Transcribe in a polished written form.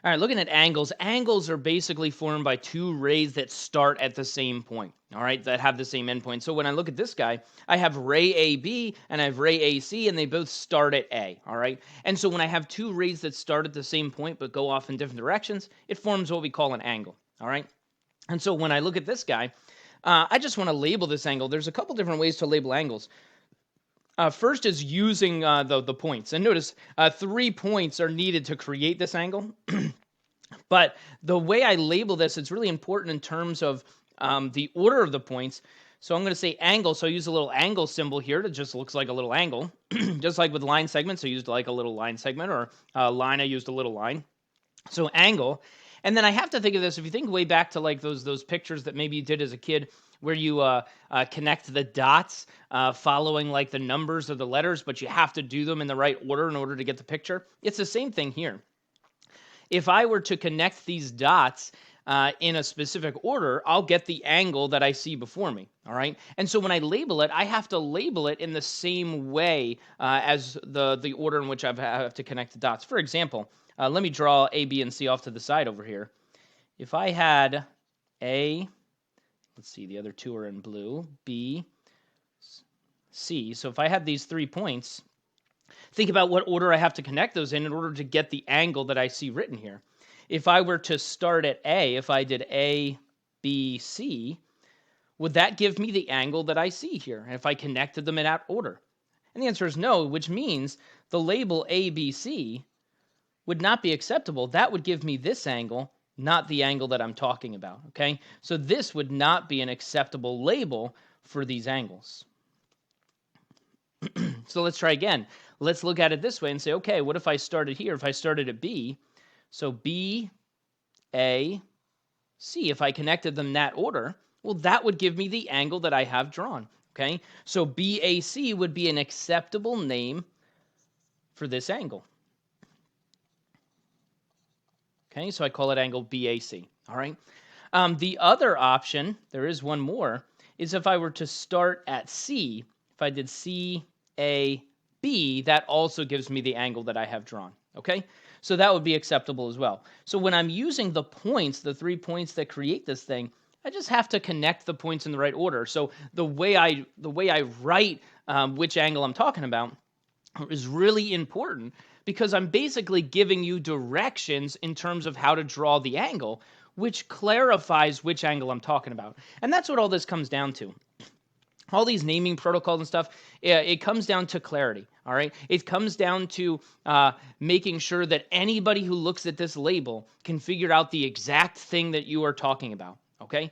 All right, looking at angles. Angles are basically formed by two rays that start at the same point, all right, that have the same endpoint. So when I look at this guy, I have ray AB and I have ray AC, and they both start at A, all right? And so when I have two rays that start at the same point but go off in different directions, it forms what we call an angle, all right? And so when I look at this guy, I just want to label this angle. There's a couple different ways to label angles. First is using the points. And notice 3 points are needed to create this angle. But the way I label this, it's really important in terms of the order of the points. So I'm going to say angle. So I use a little angle symbol here that just looks like a little angle. Just like with line segments, I used like a little line segment, or line, I used a little line. So angle. And then I have to think of this, if you think way back to like those pictures that maybe you did as a kid, where you connect the dots following like the numbers or the letters, but you have to do them in the right order in order to get the picture. It's the same thing here. If I were to connect these dots in a specific order, I'll get the angle that I see before me, all right? And so when I label it, I have to label it in the same way as the order in which I have to connect the dots. For example, let me draw A, B, and C off to the side over here. If I had A, let's see, the other two are in blue, B, C. So if I had these 3 points, think about what order I have to connect those in order to get the angle that I see written here. If I were to start at A, if I did A, B, C, would that give me the angle that I see here if I connected them in that order? And the answer is no, which means the label ABC would not be acceptable. That would give me this angle, not the angle that I'm talking about, okay? So this would not be an acceptable label for these angles. So let's try again. Let's look at it this way and say, okay, what if I started here? If I started at B, so B, A, C, if I connected them in that order, well, that would give me the angle that I have drawn, okay? So BAC would be an acceptable name for this angle. Okay, so I call it angle BAC, all right? The other option, there is one more, is if I were to start at C, if I did C, A, B, that also gives me the angle that I have drawn, okay? So that would be acceptable as well. So when I'm using the points, the 3 points that create this thing, I just have to connect the points in the right order. So the way I write which angle I'm talking about is really important, because I'm basically giving you directions in terms of how to draw the angle, which clarifies which angle I'm talking about. And that's what all this comes down to. All these naming protocols and stuff, it comes down to clarity, all right? It comes down to making sure that anybody who looks at this label can figure out the exact thing that you are talking about, okay?